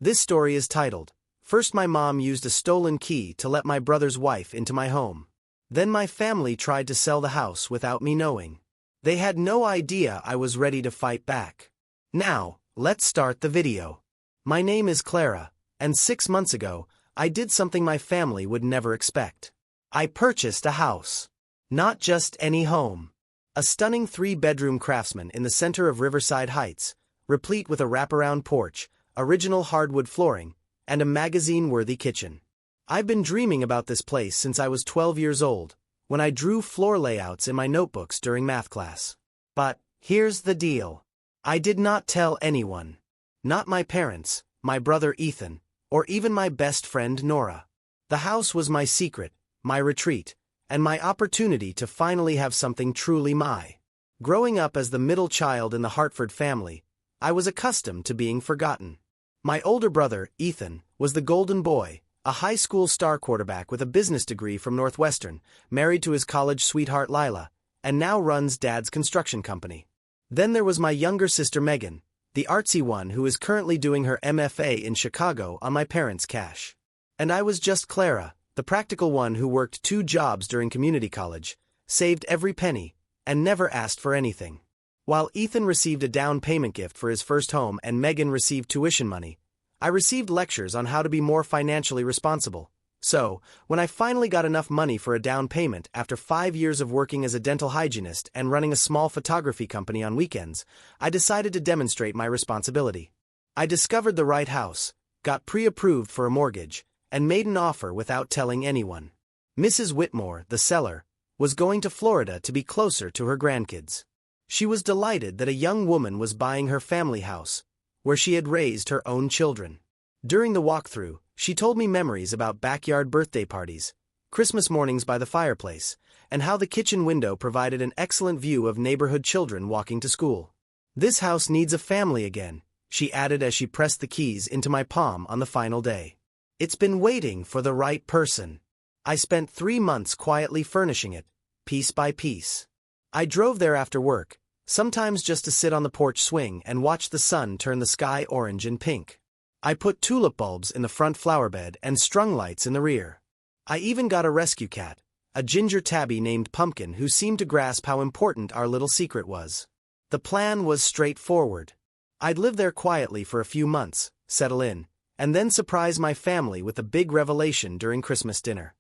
This story is titled, First My Mom Used a Stolen Key to Let My Brother's Wife into My Home. Then my family tried to sell the house without me knowing. They had no idea I was ready to fight back. Now, let's start the video. My name is Clara, and 6 months ago, I did something my family would never expect. I purchased a house. Not just any home. A stunning 3-bedroom craftsman in the center of Riverside Heights, replete with a wraparound porch, original hardwood flooring, and a magazine-worthy kitchen. I've been dreaming about this place since I was 12 years old, when I drew floor layouts in my notebooks during math class. But, here's the deal. I did not tell anyone. Not my parents, my brother Ethan, or even my best friend Nora. The house was my secret, my retreat, and my opportunity to finally have something truly mine. Growing up as the middle child in the Hartford family, I was accustomed to being forgotten. My older brother, Ethan, was the golden boy, a high school star quarterback with a business degree from Northwestern, married to his college sweetheart Lila, and now runs Dad's construction company. Then there was my younger sister Megan, the artsy one who is currently doing her MFA in Chicago on my parents' cash. And I was just Clara, the practical one who worked 2 jobs during community college, saved every penny, and never asked for anything. While Ethan received a down payment gift for his first home and Megan received tuition money, I received lectures on how to be more financially responsible. So, when I finally got enough money for a down payment after 5 years of working as a dental hygienist and running a small photography company on weekends, I decided to demonstrate my responsibility. I discovered the right house, got pre-approved for a mortgage, and made an offer without telling anyone. Mrs. Whitmore, the seller, was going to Florida to be closer to her grandkids. She was delighted that a young woman was buying her family house, where she had raised her own children. During the walkthrough, she told me memories about backyard birthday parties, Christmas mornings by the fireplace, and how the kitchen window provided an excellent view of neighborhood children walking to school. This house needs a family again, she added as she pressed the keys into my palm on the final day. It's been waiting for the right person. I spent 3 months quietly furnishing it, piece by piece. I drove there after work, sometimes just to sit on the porch swing and watch the sun turn the sky orange and pink. I put tulip bulbs in the front flower bed and strung lights in the rear. I even got a rescue cat, a ginger tabby named Pumpkin who seemed to grasp how important our little secret was. The plan was straightforward. I'd live there quietly for a few months, settle in, and then surprise my family with a big revelation during Christmas dinner.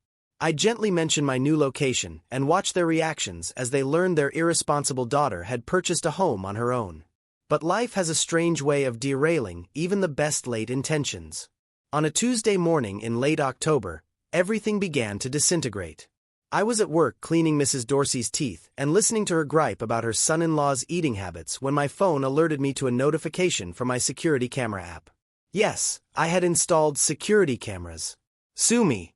I gently mentioned my new location and watched their reactions as they learned their irresponsible daughter had purchased a home on her own. But life has a strange way of derailing even the best laid intentions. On a Tuesday morning in late October, everything began to disintegrate. I was at work cleaning Mrs. Dorsey's teeth and listening to her gripe about her son-in-law's eating habits when my phone alerted me to a notification from my security camera app. Yes, I had installed security cameras. Sue me.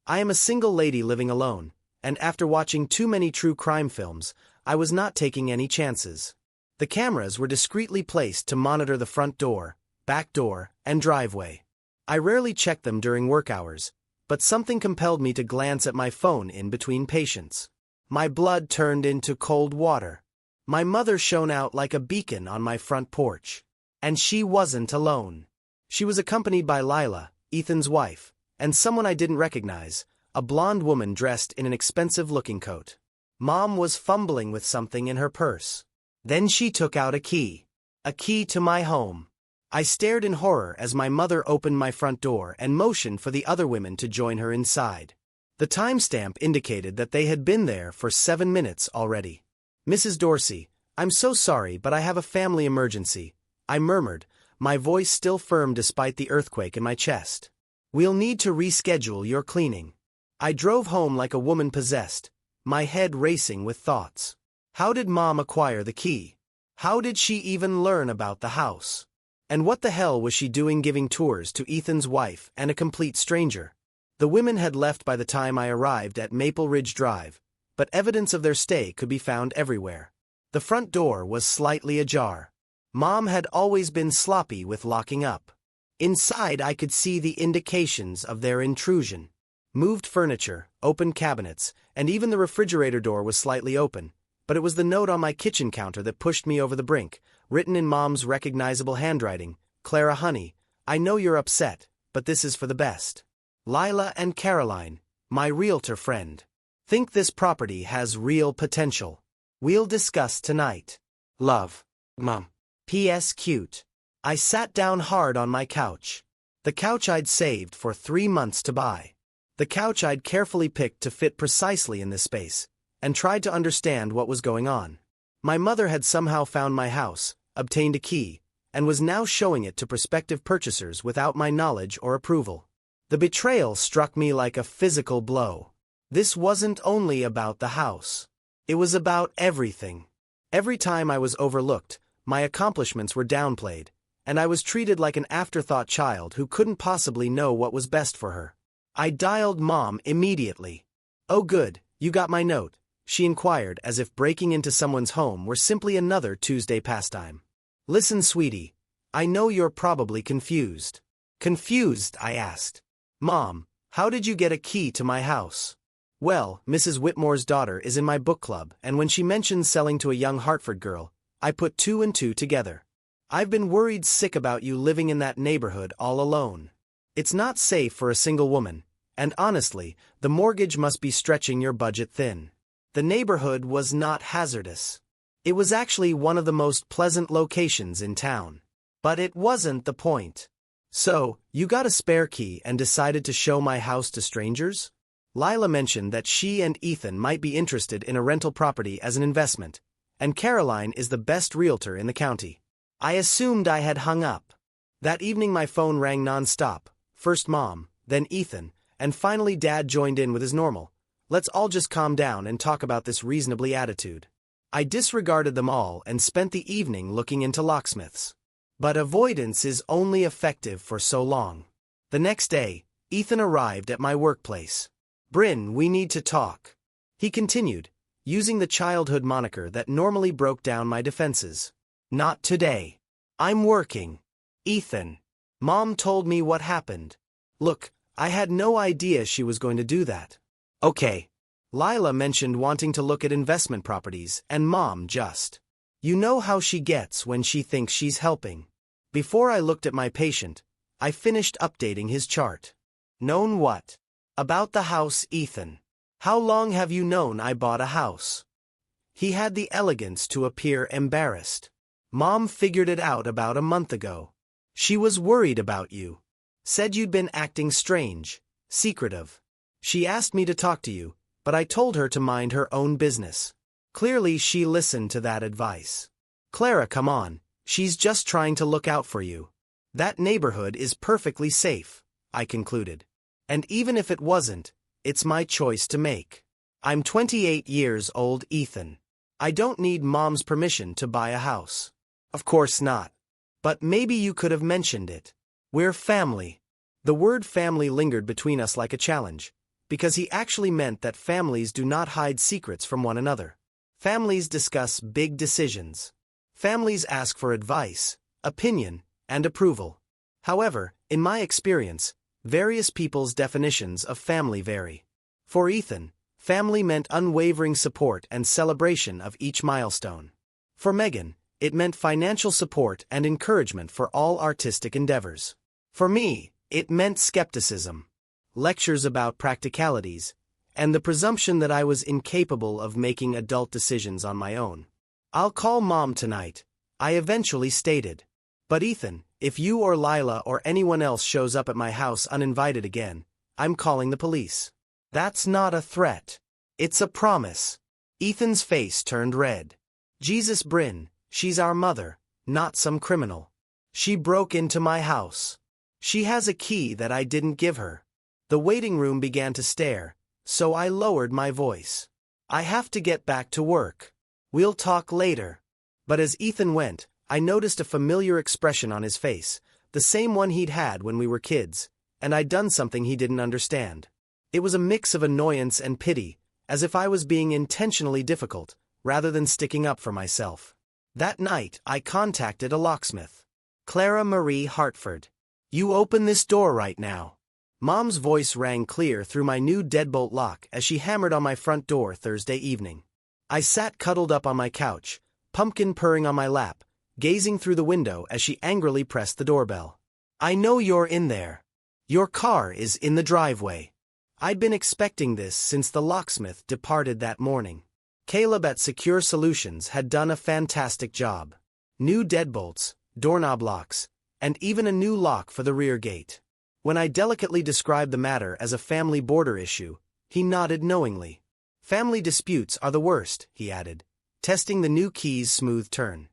I am a single lady living alone, and after watching too many true crime films, I was not taking any chances. The cameras were discreetly placed to monitor the front door, back door, and driveway. I rarely check them during work hours, but something compelled me to glance at my phone in between patients. My blood turned into cold water. My mother shone out like a beacon on my front porch. And she wasn't alone. She was accompanied by Lila, Ethan's wife, and someone I didn't recognize, a blonde woman dressed in an expensive-looking coat. Mom was fumbling with something in her purse. Then she took out a key to my home. I stared in horror as my mother opened my front door and motioned for the other women to join her inside. The timestamp indicated that they had been there for 7 minutes already. Mrs. Dorsey, I'm so sorry but I have a family emergency, I murmured, my voice still firm despite the earthquake in my chest. We'll need to reschedule your cleaning. I drove home like a woman possessed, my head racing with thoughts. How did Mom acquire the key? How did she even learn about the house? And what the hell was she doing giving tours to Ethan's wife and a complete stranger? The women had left by the time I arrived at Maple Ridge Drive, but evidence of their stay could be found everywhere. The front door was slightly ajar. Mom had always been sloppy with locking up. Inside I could see the indications of their intrusion. Moved furniture, open cabinets, and even the refrigerator door was slightly open, but it was the note on my kitchen counter that pushed me over the brink, written in Mom's recognizable handwriting, Clara honey, I know you're upset, but this is for the best. Lila and Caroline, my realtor friend, think this property has real potential. We'll discuss tonight. Love. Mom. P.S. Cute. I sat down hard on my couch. The couch I'd saved for 3 months to buy. The couch I'd carefully picked to fit precisely in this space, and tried to understand what was going on. My mother had somehow found my house, obtained a key, and was now showing it to prospective purchasers without my knowledge or approval. The betrayal struck me like a physical blow. This wasn't only about the house. It was about everything. Every time I was overlooked, my accomplishments were downplayed, and I was treated like an afterthought child who couldn't possibly know what was best for her. I dialed Mom immediately. "Oh good, you got my note," she inquired as if breaking into someone's home were simply another Tuesday pastime. "Listen, sweetie, I know you're probably confused." "Confused?" I asked. "Mom, how did you get a key to my house?" "Well, Mrs. Whitmore's daughter is in my book club, and when she mentioned selling to a young Hartford girl, I put 2 and 2 together. I've been worried sick about you living in that neighborhood all alone. It's not safe for a single woman, and honestly, the mortgage must be stretching your budget thin." The neighborhood was not hazardous. It was actually one of the most pleasant locations in town. But it wasn't the point. "So, you got a spare key and decided to show my house to strangers?" Lila mentioned that she and Ethan might be interested in a rental property as an investment, and Caroline is the best realtor in the county. I assumed I had hung up. That evening my phone rang non-stop, first Mom, then Ethan, and finally Dad joined in with his normal, "Let's all just calm down and talk about this reasonably" attitude. I disregarded them all and spent the evening looking into locksmiths. But avoidance is only effective for so long. The next day, Ethan arrived at my workplace. "Bryn, we need to talk," he continued, using the childhood moniker that normally broke down my defenses. "Not today. I'm working." "Ethan." Mom told me what happened. Look, I had no idea she was going to do that. "Okay." Lila mentioned wanting to look at investment properties, and Mom just. You know how she gets when she thinks she's helping. Before I looked at my patient, I finished updating his chart. "Known what?" "About the house, Ethan. How long have you known I bought a house?" He had the elegance to appear embarrassed. "Mom figured it out about a month ago. She was worried about you. Said you'd been acting strange, secretive. She asked me to talk to you, but I told her to mind her own business. Clearly she listened to that advice. Clara, come on, she's just trying to look out for you. That neighborhood is perfectly safe," I concluded. "And even if it wasn't, it's my choice to make. I'm 28 years old, Ethan. I don't need Mom's permission to buy a house." "Of course not. But maybe you could have mentioned it. We're family." The word family lingered between us like a challenge, because he actually meant that families do not hide secrets from one another. Families discuss big decisions. Families ask for advice, opinion, and approval. However, in my experience, various people's definitions of family vary. For Ethan, family meant unwavering support and celebration of each milestone. For Megan, it meant financial support and encouragement for all artistic endeavors. For me, it meant skepticism, lectures about practicalities, and the presumption that I was incapable of making adult decisions on my own. "I'll call Mom tonight," I eventually stated. "But Ethan, if you or Lila or anyone else shows up at my house uninvited again, I'm calling the police." "That's not a threat. It's a promise." Ethan's face turned red. "Jesus, Bryn, she's our mother, not some criminal. She broke into my house. She has a key that I didn't give her." The waiting room began to stare, so I lowered my voice. "I have to get back to work. We'll talk later." But as Ethan went, I noticed a familiar expression on his face, the same one he'd had when we were kids, and I'd done something he didn't understand. It was a mix of annoyance and pity, as if I was being intentionally difficult, rather than sticking up for myself. That night, I contacted a locksmith. "Clara Marie Hartford. You open this door right now." Mom's voice rang clear through my new deadbolt lock as she hammered on my front door Thursday evening. I sat cuddled up on my couch, Pumpkin purring on my lap, gazing through the window as she angrily pressed the doorbell. I know you're in there. Your car is in the driveway. I'd been expecting this since the locksmith departed that morning. Caleb at Secure Solutions had done a fantastic job. New deadbolts, doorknob locks, and even a new lock for the rear gate. When I delicately described the matter as a family border issue, he nodded knowingly. Family disputes are the worst, he added, testing the new key's smooth turn.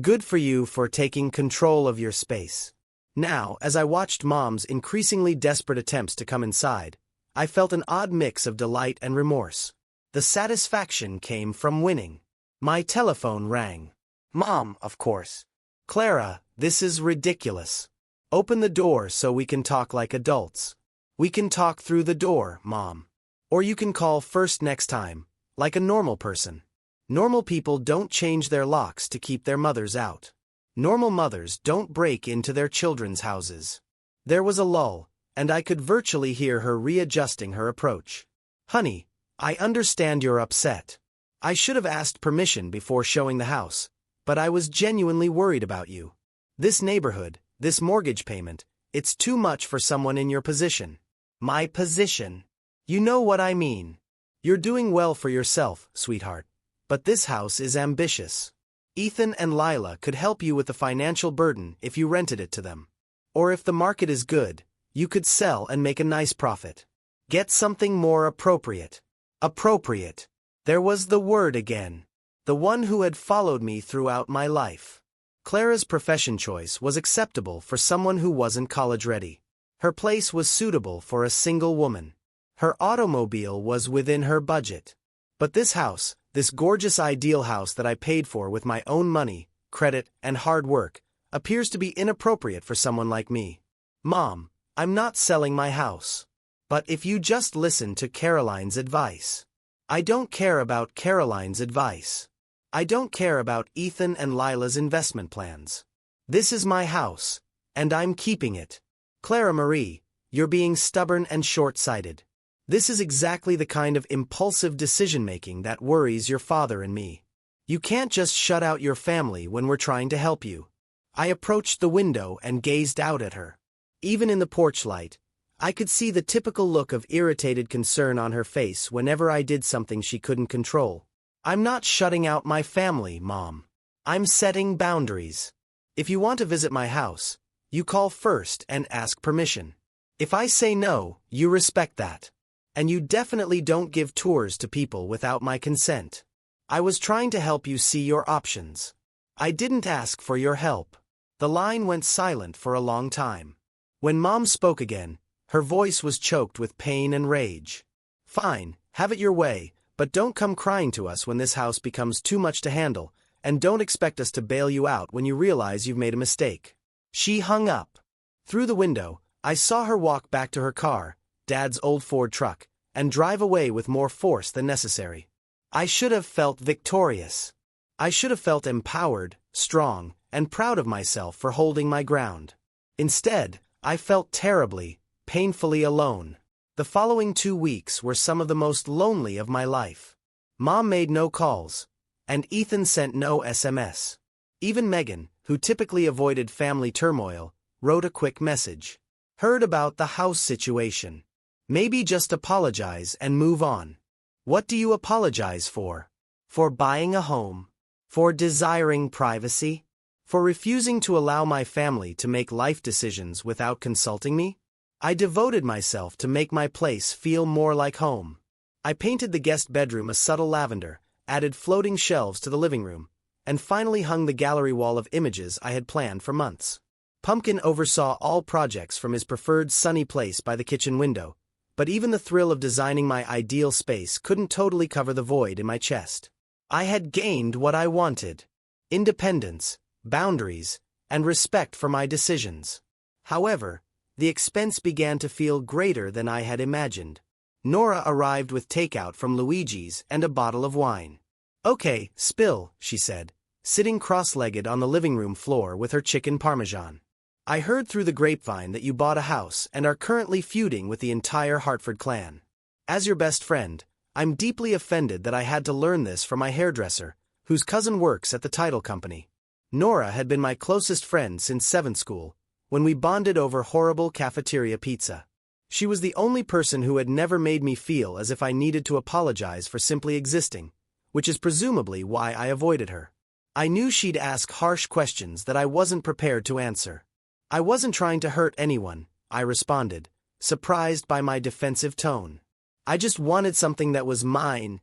Good for you for taking control of your space. Now, as I watched Mom's increasingly desperate attempts to come inside, I felt an odd mix of delight and remorse. The satisfaction came from winning. My telephone rang. Mom, of course. Clara, this is ridiculous. Open the door so we can talk like adults. We can talk through the door, Mom. Or you can call first next time, like a normal person. Normal people don't change their locks to keep their mothers out. Normal mothers don't break into their children's houses. There was a lull, and I could virtually hear her readjusting her approach. Honey, I understand you're upset. I should have asked permission before showing the house, but I was genuinely worried about you. This neighborhood, this mortgage payment, it's too much for someone in your position. My position. You know what I mean. You're doing well for yourself, sweetheart. But this house is ambitious. Ethan and Lila could help you with the financial burden if you rented it to them. Or if the market is good, you could sell and make a nice profit. Get something more appropriate. Appropriate. There was the word again. The one who had followed me throughout my life. Clara's profession choice was acceptable for someone who wasn't college-ready. Her place was suitable for a single woman. Her automobile was within her budget. But this house, this gorgeous ideal house that I paid for with my own money, credit, and hard work, appears to be inappropriate for someone like me. Mom, I'm not selling my house. But if you just listen to Caroline's advice. I don't care about Caroline's advice. I don't care about Ethan and Lila's investment plans. This is my house, and I'm keeping it. Clara Marie, you're being stubborn and short-sighted. This is exactly the kind of impulsive decision-making that worries your father and me. You can't just shut out your family when we're trying to help you. I approached the window and gazed out at her. Even in the porch light, I could see the typical look of irritated concern on her face whenever I did something she couldn't control. I'm not shutting out my family, Mom. I'm setting boundaries. If you want to visit my house, you call first and ask permission. If I say no, you respect that. And you definitely don't give tours to people without my consent. I was trying to help you see your options. I didn't ask for your help. The line went silent for a long time. When Mom spoke again, her voice was choked with pain and rage. Fine, have it your way, but don't come crying to us when this house becomes too much to handle, and don't expect us to bail you out when you realize you've made a mistake. She hung up. Through the window, I saw her walk back to her car, Dad's old Ford truck, and drive away with more force than necessary. I should have felt victorious. I should have felt empowered, strong, and proud of myself for holding my ground. Instead, I felt terribly, painfully alone. The following 2 weeks were some of the most lonely of my life. Mom made no calls, and Ethan sent no SMS. Even Megan, who typically avoided family turmoil, wrote a quick message. Heard about the house situation. Maybe just apologize and move on. What do you apologize for? For buying a home? For desiring privacy? For refusing to allow my family to make life decisions without consulting me? I devoted myself to make my place feel more like home. I painted the guest bedroom a subtle lavender, added floating shelves to the living room, and finally hung the gallery wall of images I had planned for months. Pumpkin oversaw all projects from his preferred sunny place by the kitchen window, but even the thrill of designing my ideal space couldn't totally cover the void in my chest. I had gained what I wanted: independence, boundaries, and respect for my decisions. However, the expense began to feel greater than I had imagined. Nora arrived with takeout from Luigi's and a bottle of wine. Okay, spill, she said, sitting cross-legged on the living room floor with her chicken parmesan. I heard through the grapevine that you bought a house and are currently feuding with the entire Hartford clan. As your best friend, I'm deeply offended that I had to learn this from my hairdresser, whose cousin works at the title company. Nora had been my closest friend since 7th school, when we bonded over horrible cafeteria pizza. She was the only person who had never made me feel as if I needed to apologize for simply existing, which is presumably why I avoided her. I knew she'd ask harsh questions that I wasn't prepared to answer. I wasn't trying to hurt anyone, I responded, surprised by my defensive tone. I just wanted something that was mine,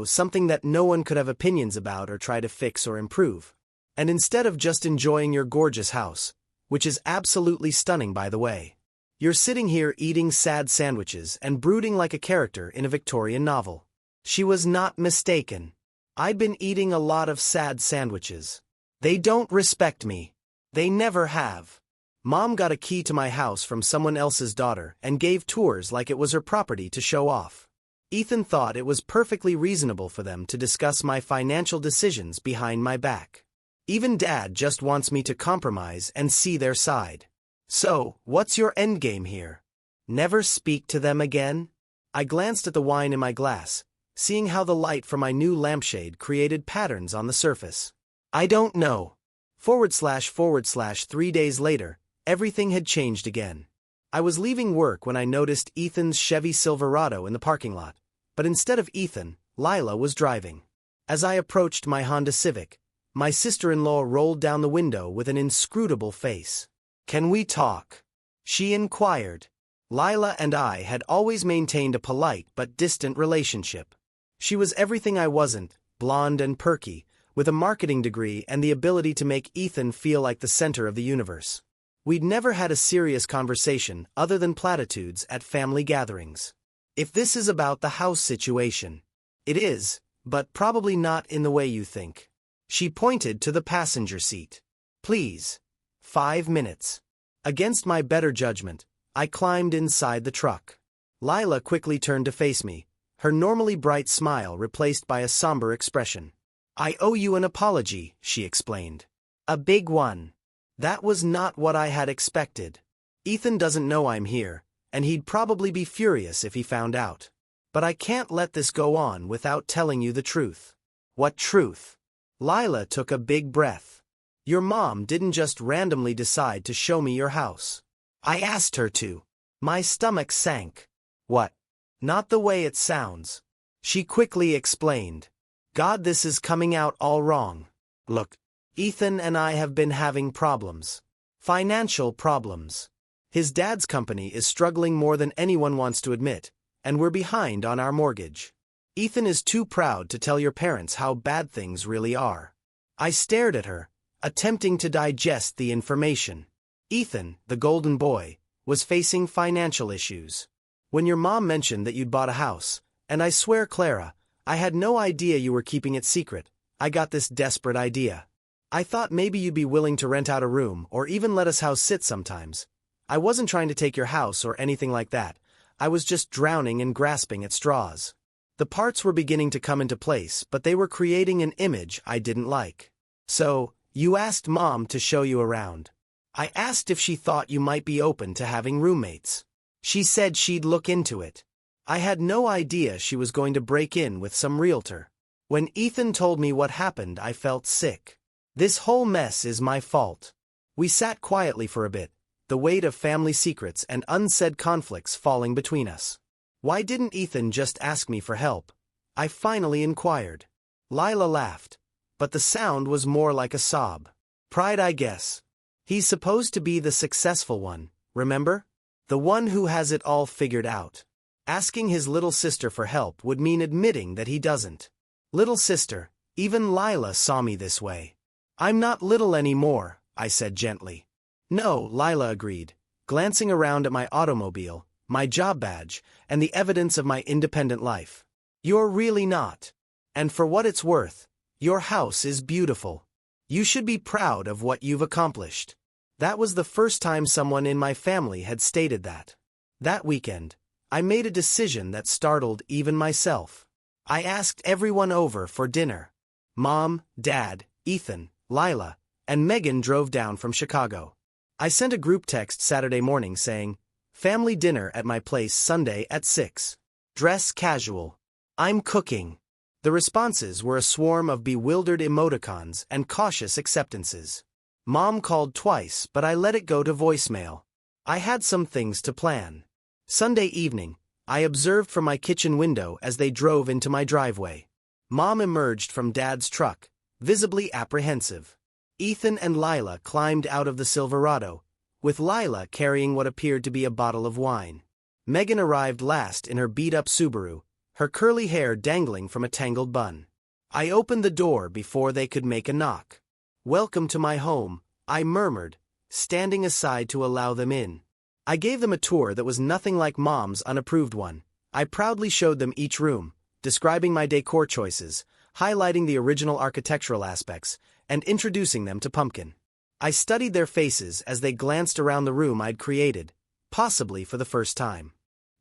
something that no one could have opinions about or try to fix or improve. And instead of just enjoying your gorgeous house, which is absolutely stunning by the way, you're sitting here eating sad sandwiches and brooding like a character in a Victorian novel. She was not mistaken. I'd been eating a lot of sad sandwiches. They don't respect me. They never have. Mom got a key to my house from someone else's daughter and gave tours like it was her property to show off. Ethan thought it was perfectly reasonable for them to discuss my financial decisions behind my back. Even Dad just wants me to compromise and see their side. So, what's your endgame here? Never speak to them again? I glanced at the wine in my glass, seeing how the light from my new lampshade created patterns on the surface. I don't know. / 3 days later, everything had changed again. I was leaving work when I noticed Ethan's Chevy Silverado in the parking lot, but instead of Ethan, Lila was driving. As I approached my Honda Civic, my sister-in-law rolled down the window with an inscrutable face. "Can we talk?" she inquired. Lila and I had always maintained a polite but distant relationship. She was everything I wasn't, blonde and perky, with a marketing degree and the ability to make Ethan feel like the center of the universe. We'd never had a serious conversation other than platitudes at family gatherings. If this is about the house situation, it is, but probably not in the way you think. She pointed to the passenger seat. "Please. 5 minutes." Against my better judgment, I climbed inside the truck. Lila quickly turned to face me, her normally bright smile replaced by a somber expression. "I owe you an apology," she explained. "A big one." That was not what I had expected. Ethan doesn't know I'm here, and he'd probably be furious if he found out. But I can't let this go on without telling you the truth. "What truth?" Lila took a big breath. "Your mom didn't just randomly decide to show me your house. I asked her to." My stomach sank. "What?" "Not the way it sounds." She quickly explained. "God, this is coming out all wrong. Look, Ethan and I have been having problems. Financial problems. His dad's company is struggling more than anyone wants to admit, and we're behind on our mortgage. Ethan is too proud to tell your parents how bad things really are." I stared at her, attempting to digest the information. Ethan, the golden boy, was facing financial issues. When your mom mentioned that you'd bought a house, and I swear, Clara, I had no idea you were keeping it secret, I got this desperate idea. I thought maybe you'd be willing to rent out a room or even let us house sit sometimes. I wasn't trying to take your house or anything like that. I was just drowning and grasping at straws. The parts were beginning to come into place, but they were creating an image I didn't like. "So, you asked Mom to show you around." "I asked if she thought you might be open to having roommates. She said she'd look into it." I had no idea she was going to break in with some realtor. When Ethan told me what happened, I felt sick. This whole mess is my fault. We sat quietly for a bit, the weight of family secrets and unsaid conflicts falling between us. "Why didn't Ethan just ask me for help?" I finally inquired. Lila laughed, but the sound was more like a sob. "Pride, I guess. He's supposed to be the successful one, remember? The one who has it all figured out. Asking his little sister for help would mean admitting that he doesn't. Little sister, even Lila saw me this way." "I'm not little anymore," I said gently. "No," Lila agreed, glancing around at my automobile, my job badge, and the evidence of my independent life. "You're really not. And for what it's worth, your house is beautiful. You should be proud of what you've accomplished." That was the first time someone in my family had stated that. That weekend, I made a decision that startled even myself. I asked everyone over for dinner. Mom, Dad, Ethan, Lila, and Megan drove down from Chicago. I sent a group text Saturday morning saying, "Family dinner at my place Sunday at 6. Dress casual. I'm cooking." The responses were a swarm of bewildered emoticons and cautious acceptances. Mom called twice, but I let it go to voicemail. I had some things to plan. Sunday evening, I observed from my kitchen window as they drove into my driveway. Mom emerged from Dad's truck, visibly apprehensive. Ethan and Lila climbed out of the Silverado, with Lila carrying what appeared to be a bottle of wine. Megan arrived last in her beat-up Subaru, her curly hair dangling from a tangled bun. I opened the door before they could make a knock. "Welcome to my home," I murmured, standing aside to allow them in. I gave them a tour that was nothing like Mom's unapproved one. I proudly showed them each room, describing my decor choices, highlighting the original architectural aspects, and introducing them to Pumpkin. I studied their faces as they glanced around the room I'd created, possibly for the first time.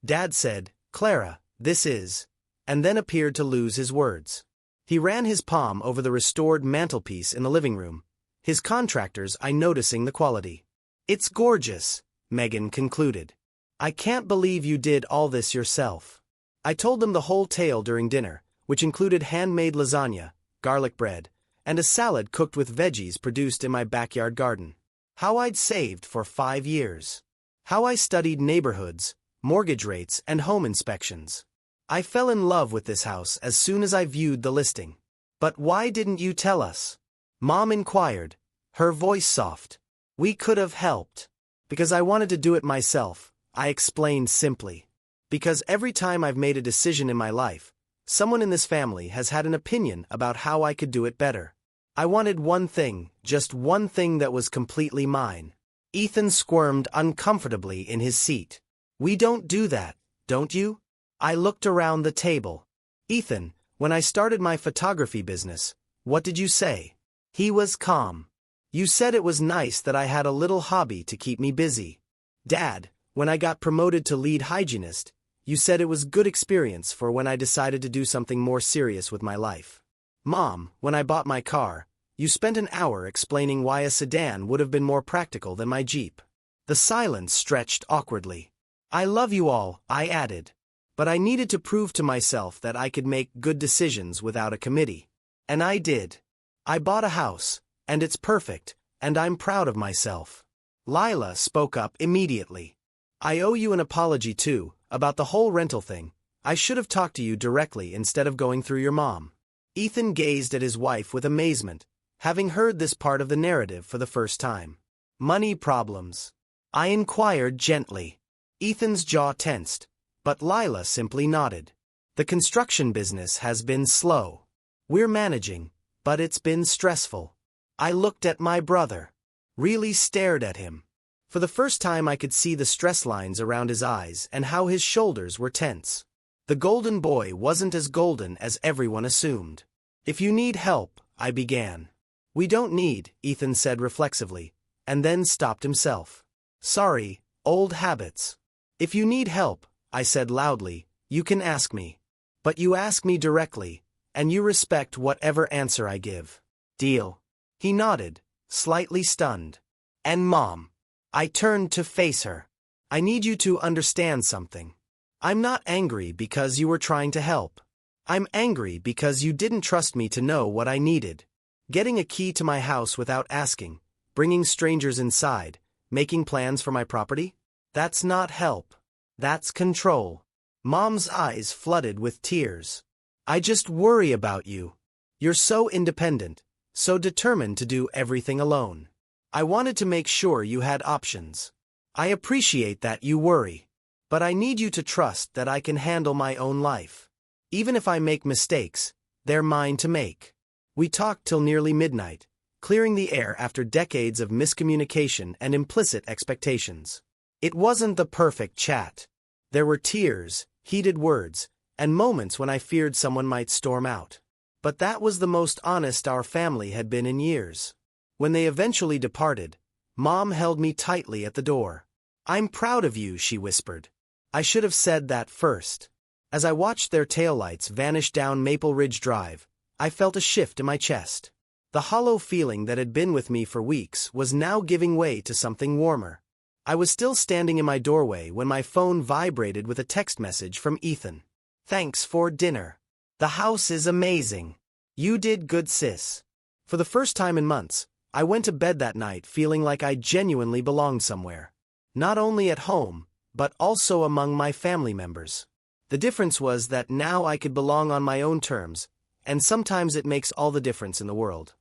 Dad said, "Clara, this is," and then appeared to lose his words. He ran his palm over the restored mantelpiece in the living room, his contractor's eye noticing the quality. "It's gorgeous," Megan concluded. "I can't believe you did all this yourself." I told them the whole tale during dinner, which included handmade lasagna, garlic bread, and a salad cooked with veggies produced in my backyard garden. How I'd saved for 5 years. How I studied neighborhoods, mortgage rates, and home inspections. I fell in love with this house as soon as I viewed the listing. "But why didn't you tell us?" Mom inquired, her voice soft. "We could have helped." "Because I wanted to do it myself," I explained simply. "Because every time I've made a decision in my life, someone in this family has had an opinion about how I could do it better. I wanted one thing, just one thing that was completely mine." Ethan squirmed uncomfortably in his seat. "We don't do that, don't you?" I looked around the table. "Ethan, when I started my photography business, what did you say?" He was calm. "You said it was nice that I had a little hobby to keep me busy." "Dad, when I got promoted to lead hygienist, you said it was good experience for when I decided to do something more serious with my life." "Mom, when I bought my car, you spent an hour explaining why a sedan would have been more practical than my Jeep." The silence stretched awkwardly. "I love you all," I added. "But I needed to prove to myself that I could make good decisions without a committee. And I did. I bought a house, and it's perfect, and I'm proud of myself." Lila spoke up immediately. "I owe you an apology too, about the whole rental thing. I should have talked to you directly instead of going through your mom." Ethan gazed at his wife with amazement, having heard this part of the narrative for the first time. "Money problems?" I inquired gently. Ethan's jaw tensed, but Lila simply nodded. "The construction business has been slow. We're managing, but it's been stressful." I looked at my brother. Really stared at him. For the first time I could see the stress lines around his eyes and how his shoulders were tense. The golden boy wasn't as golden as everyone assumed. "If you need help," I began. "We don't need," Ethan said reflexively, and then stopped himself. "Sorry, old habits." "If you need help," I said loudly, "you can ask me. But you ask me directly, and you respect whatever answer I give. Deal?" He nodded, slightly stunned. "And Mom." I turned to face her. "I need you to understand something. I'm not angry because you were trying to help. I'm angry because you didn't trust me to know what I needed. Getting a key to my house without asking, bringing strangers inside, making plans for my property? That's not help. That's control." Mom's eyes flooded with tears. "I just worry about you. You're so independent, so determined to do everything alone. I wanted to make sure you had options. I appreciate that you worry. But I need you to trust that I can handle my own life. Even if I make mistakes, they're mine to make." We talked till nearly midnight, clearing the air after decades of miscommunication and implicit expectations. It wasn't the perfect chat. There were tears, heated words, and moments when I feared someone might storm out. But that was the most honest our family had been in years. When they eventually departed, Mom held me tightly at the door. "I'm proud of you," she whispered. I should have said that first. As I watched their taillights vanish down Maple Ridge Drive, I felt a shift in my chest. The hollow feeling that had been with me for weeks was now giving way to something warmer. I was still standing in my doorway when my phone vibrated with a text message from Ethan. "Thanks for dinner. The house is amazing. You did good, sis." For the first time in months, I went to bed that night feeling like I genuinely belonged somewhere. Not only at home, but also among my family members. The difference was that now I could belong on my own terms, and sometimes it makes all the difference in the world.